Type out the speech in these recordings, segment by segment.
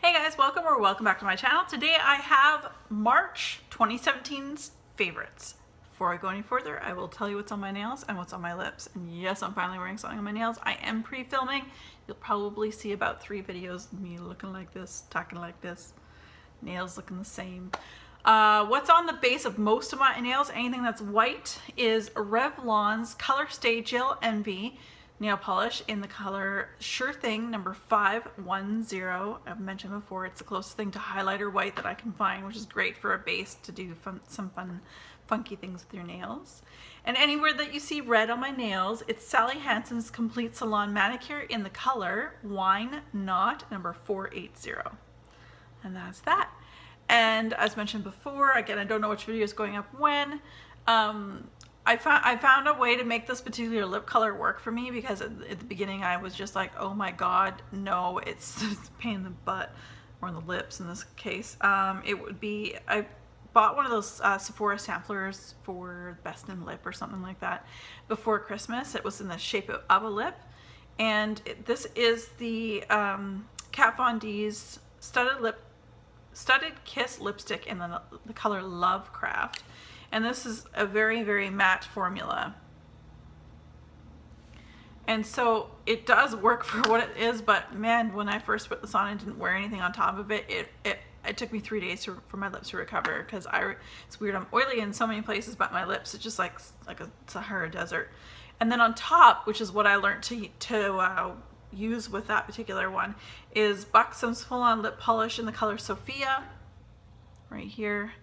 Hey guys, welcome back to my channel. Today I have March 2017's favorites. Before I go any further, I will tell you what's on my nails and what's on my lips. And yes, I'm finally wearing something on my nails. I am pre-filming. You'll probably see about 3 videos of me looking like this, talking like this, nails looking the same. What's on the base of most of my nails, anything that's white, is Revlon's Color Stay Gel Envy nail polish in the color Sure Thing number 510. I've mentioned before, it's the closest thing to highlighter white that I can find, which is great for a base to do some fun, funky things with your nails. And anywhere that you see red on my nails, it's Sally Hansen's Complete Salon Manicure in the color Wine Knot number 480. And that's that. And as mentioned before, again, I don't know which video is going up when, I found a way to make this particular lip color work for me, because at the beginning I was just like, oh my god, no, it's a pain in the butt, or in the lips in this case. It would be, I bought one of those Sephora samplers for Best in Lip or something like that before Christmas. It was in the shape of a lip, and this is the Kat Von D's Studded Kiss lipstick in the color Lovecraft. And this is a very, very matte formula. And so it does work for what it is, but man, when I first put this on and didn't wear anything on top of it, it took me 3 days for my lips to recover, because it's weird, I'm oily in so many places, but my lips, it's just like a Sahara desert. And then on top, which is what I learned to use with that particular one, is Buxom's Full On Lip Polish in the color Sophia, right here.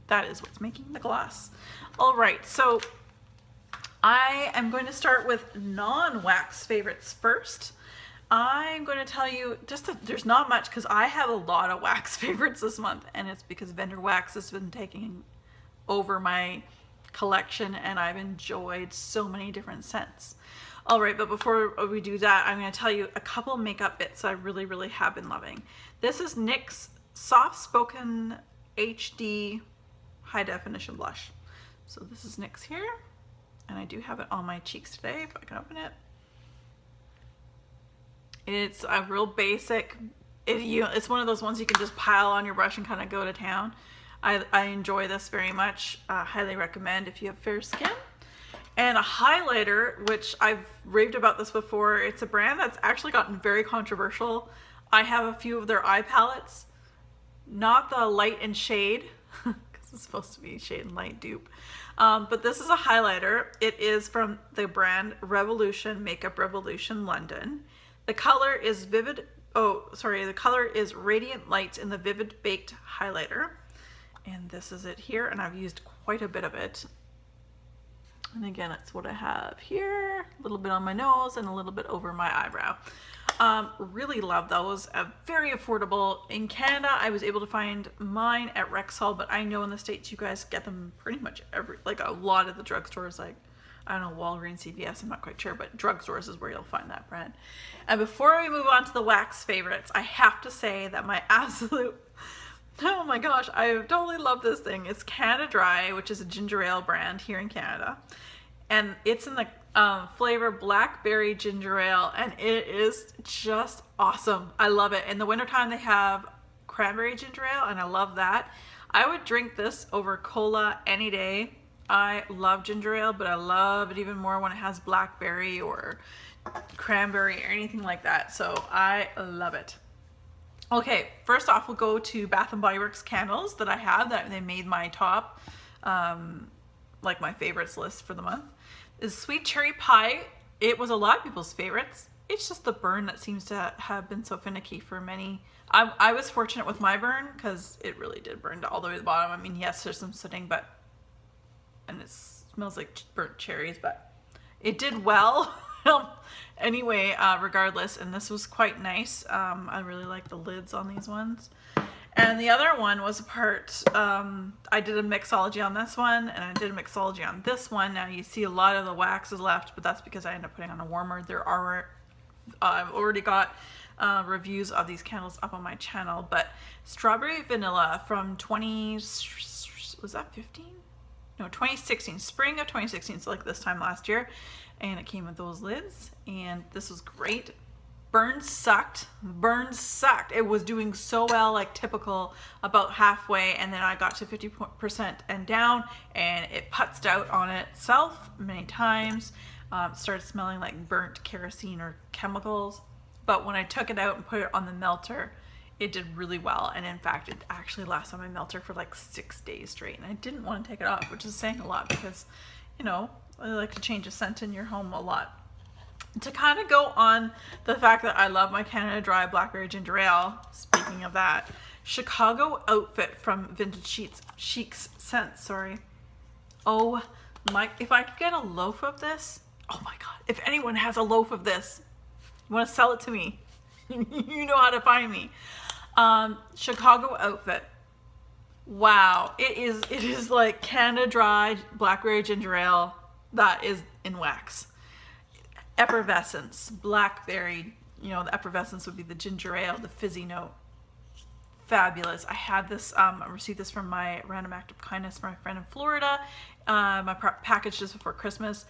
That is what's making the gloss. All right, so I am going to start with non-wax favorites first. I'm going to tell you there's not much, because I have a lot of wax favorites this month, and it's because Vendor Wax has been taking over my collection, and I've enjoyed so many different scents. All right, but before we do that, I'm going to tell you a couple makeup bits I really, really have been loving. This is NYX Soft Spoken HD High Definition Blush. So this is NYX here, and I do have it on my cheeks today, if I can open it. It's a real basic, it's one of those ones you can just pile on your brush and kind of go to town. I enjoy this very much. Highly recommend if you have fair skin. And a highlighter, which I've raved about this before. It's a brand that's actually gotten very controversial. I have a few of their eye palettes, not the light and shade, it's supposed to be shade and light dupe. But this is a highlighter. It is from the brand Revolution, Makeup Revolution London. The color is the color is Radiant Lights in the Vivid Baked Highlighter. And this is it here, and I've used quite a bit of it. And again, that's what I have here, a little bit on my nose and a little bit over my eyebrow. Really love those. Very affordable. In Canada, I was able to find mine at Rexall, but I know in the States you guys get them pretty much like a lot of the drugstores, like, I don't know, Walgreens, CVS, I'm not quite sure, but drugstores is where you'll find that brand. And before we move on to the wax favorites, I have to say that my absolute, oh my gosh, I totally love this thing. It's Canada Dry, which is a ginger ale brand here in Canada. And it's in the flavor Blackberry Ginger Ale, and it is just awesome. I love it. In the wintertime, they have Cranberry Ginger Ale, and I love that. I would drink this over cola any day. I love ginger ale, but I love it even more when it has blackberry or cranberry or anything like that. So I love it. Okay, first off, we'll go to Bath & Body Works candles that I have that they made my top, like my favorites list for the month. Is Sweet Cherry Pie. It was a lot of people's favorites. It's just the burn that seems to have been so finicky for many. I was fortunate with my burn, because it really did burn all the way to the bottom. I mean, yes, there's some sooting, and it smells like burnt cherries, but it did well. Anyway, regardless, and this was quite nice. I really like the lids on these ones. And the other one was I did a mixology on this one, and I did a mixology on this one. Now you see a lot of the wax is left, but that's because I ended up putting on a warmer. I've already got reviews of these candles up on my channel, but Strawberry Vanilla from 2016, spring of 2016, so like this time last year, and it came with those lids, and this was great. Burns sucked. Burns sucked. It was doing so well, like typical, about halfway, and then I got to 50% and down, and it putzed out on itself many times. Started smelling like burnt kerosene or chemicals. But when I took it out and put it on the melter, it did really well. And in fact, it actually lasted on my melter for like 6 days straight. And I didn't want to take it off, which is saying a lot because, you know, I like to change a scent in your home a lot. To kind of go on the fact that I love my Canada Dry Blackberry Ginger Ale, speaking of that, Chicago Outfit from Vintage Chic's Scents, Oh my, if I could get a loaf of this, oh my God, if anyone has a loaf of this, you want to sell it to me, you know how to find me. Chicago Outfit. Wow, it is like Canada Dry Blackberry Ginger Ale that is in wax. Effervescence, blackberry, you know, the effervescence would be the ginger ale, the fizzy note. Fabulous. I had this, I received this from my random act of kindness from my friend in Florida, my package just before Christmas.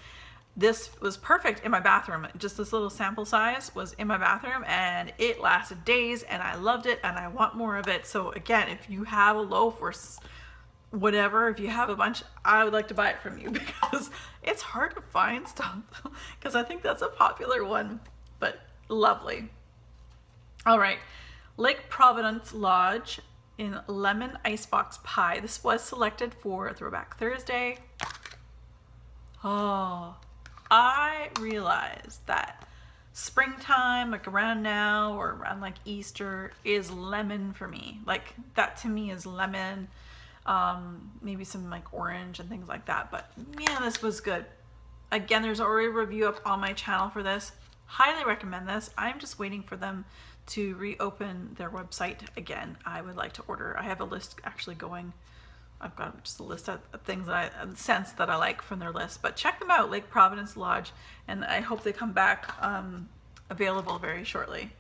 This was perfect in my bathroom. Just this little sample size was in my bathroom, and it lasted days, and I loved it, and I want more of it. So again, if you have a loaf or whatever, if you have a bunch, I would like to buy it from you because it's hard to find stuff because I think that's a popular one, but lovely. All right, Lake Providence Lodge in Lemon Icebox Pie. This was selected for Throwback Thursday. Oh, I realized that springtime, like around now or around like Easter, is lemon for me. Like that to me is lemon. Maybe some like orange and things like that, but man, this was good. Again, there's already a review up on my channel for this. Highly recommend this. I'm just waiting for them to reopen their website again. I would like to order. I have a list actually going. I've got just a list of things that scents that I like from their list, but check them out, Lake Providence Lodge, and I hope they come back available very shortly.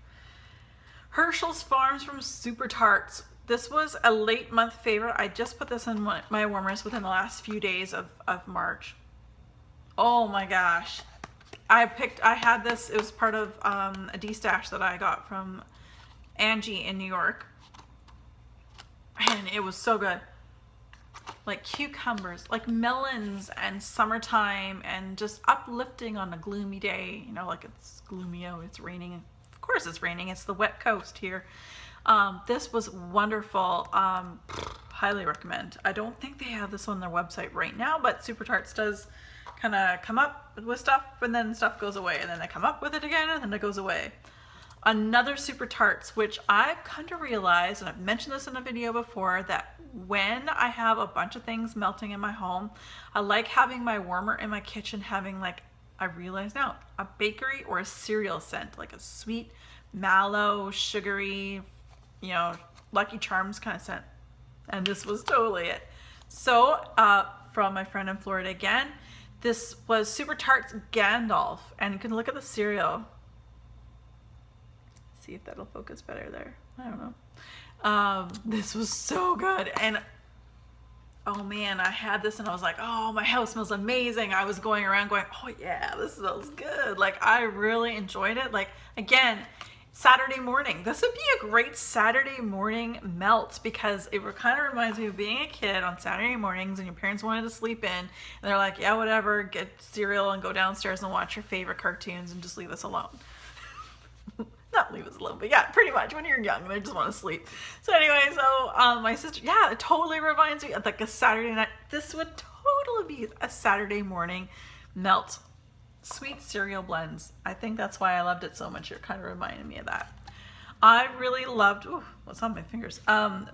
Herschel's Farms from Super Tarts. This was a late month favorite. I just put this in my warmers within the last few days of March. Oh my gosh. I had this, it was part of a D-stash that I got from Angie in New York. And it was so good. Like cucumbers, like melons and summertime and just uplifting on a gloomy day. You know, like it's gloomy, oh, it's raining. Of course it's raining, it's the wet coast here. This was wonderful. Highly recommend. I don't think they have this on their website right now, but Super Tarts does kind of come up with stuff and then stuff goes away, and then they come up with it again and then it goes away. Another Super Tarts, which I've kind of realized, and I've mentioned this in a video before, that when I have a bunch of things melting in my home, I like having my warmer in my kitchen having, like, I realize now, a bakery or a cereal scent, like a sweet, mallow, sugary, you know, Lucky Charms kind of scent. And this was totally it. So, from my friend in Florida again, this was Super Tarts Gandalf, and you can look at the cereal. See if that'll focus better there. I don't know. This was so good. And oh man, I had this and I was like, oh, my house smells amazing. I was going around going, oh yeah, this smells good. Like I really enjoyed it. Like again, Saturday morning. This would be a great Saturday morning melt because it kind of reminds me of being a kid on Saturday mornings and your parents wanted to sleep in and they're like, yeah, whatever, get cereal and go downstairs and watch your favorite cartoons and just leave us alone. Not leave us alone, but yeah, pretty much when you're young, they just want to sleep. So anyway, so my sister, yeah, it totally reminds me of like a Saturday night. This would totally be a Saturday morning melt. Sweet cereal blends. I think that's why I loved it so much. It kind of reminded me of that. I really loved, ooh, what's on my fingers?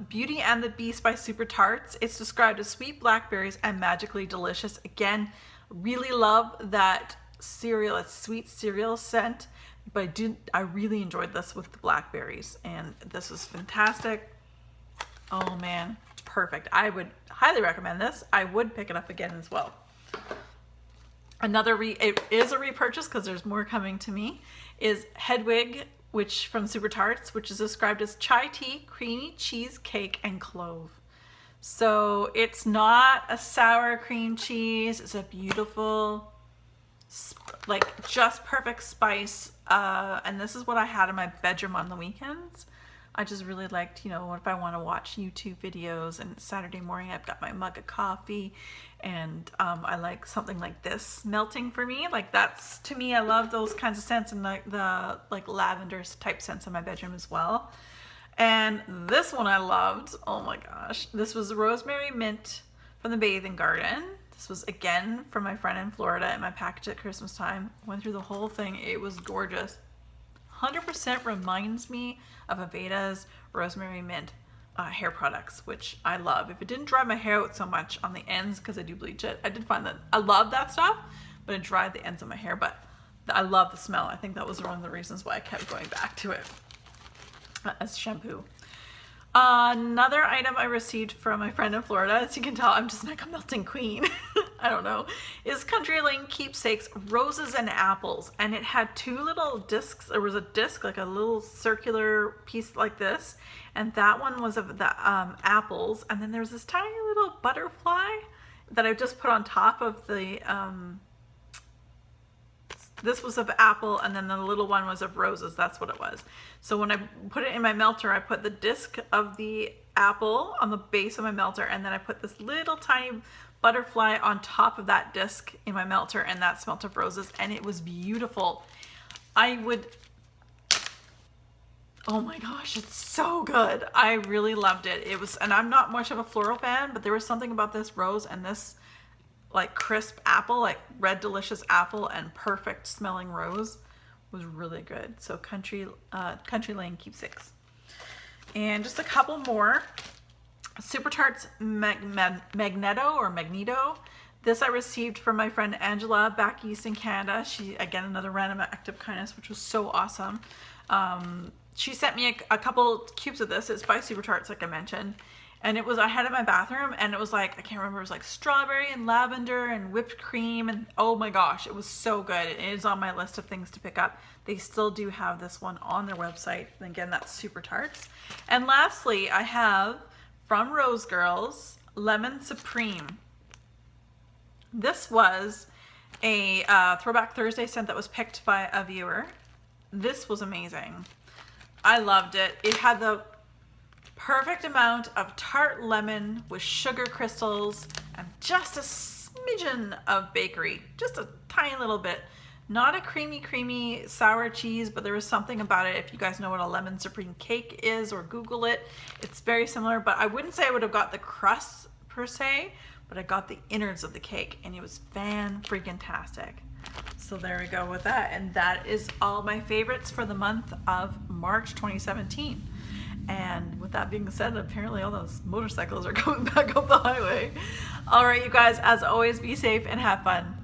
Beauty and the Beast by Super Tarts. It's described as sweet blackberries and magically delicious. Again, really love that cereal, that sweet cereal scent. But I really enjoyed this with the blackberries, and this was fantastic. Oh man, perfect. I would highly recommend this. I would pick it up again as well. It is a repurchase because there's more coming to me, is Hedwig, which from Super Tarts, which is described as chai tea, creamy cheesecake, and clove. So it's not a sour cream cheese. It's a beautiful, like just perfect spice and this is what I had in my bedroom on the weekends. I just really liked, you know, if I want to watch YouTube videos and Saturday morning I've got my mug of coffee, and I like something like this melting for me. Like that's, to me, I love those kinds of scents, and like the like lavender type scents in my bedroom as well. And this one I loved. Oh my gosh. This was rosemary mint from the Bathing Garden. This was again from my friend in Florida in my package at Christmas time. Went through the whole thing. It was gorgeous. 100% reminds me of Aveda's rosemary mint hair products, which I love. If it didn't dry my hair out so much on the ends, because I do bleach it, I did find that I love that stuff, but it dried the ends of my hair. But I love the smell. I think that was one of the reasons why I kept going back to it as shampoo. Another item I received from my friend in Florida, as you can tell, I'm just like a melting queen. I don't know, is Country Lane Keepsakes Roses and Apples. And it had two little discs. There was a disc, like a little circular piece like this. And that one was of the apples. And then there's this tiny little butterfly that I just put on top of the, this was of apple, and then the little one was of roses. That's what it was. So when I put it in my melter, I put the disc of the apple on the base of my melter, and then I put this little tiny butterfly on top of that disc in my melter, and that smelt of roses, and it was beautiful. Oh my gosh, it's so good. I really loved it. It was, and I'm not much of a floral fan, but there was something about this rose and this like crisp apple, like red delicious apple and perfect smelling rose was really good. So Country Lane Keepsakes. And just a couple more. Super Tarts Magneto. This I received from my friend Angela back east in Canada. She, again, another random act of kindness, which was so awesome. She sent me a couple cubes of this. It's by Super Tarts, like I mentioned. And it was, I had it in my bathroom, and it was like, I can't remember, it was like strawberry and lavender and whipped cream, and oh my gosh, it was so good. It is on my list of things to pick up. They still do have this one on their website. And again, that's Super Tarts. And lastly, I have from Rose Girls, Lemon Supreme. This was a Throwback Thursday scent that was picked by a viewer. This was amazing. I loved it. It had the perfect amount of tart lemon with sugar crystals and just a smidgen of bakery, just a tiny little bit. Not a creamy sour cheese, but there was something about it. If you guys know what a lemon supreme cake is, or Google it, it's very similar, but I wouldn't say I would have got the crust per se, but I got the innards of the cake, and it was fan-freaking-tastic. So there we go with that, and that is all my favorites for the month of March 2017. And with that being said, apparently all those motorcycles are going back up the highway. All right, you guys, as always, be safe and have fun.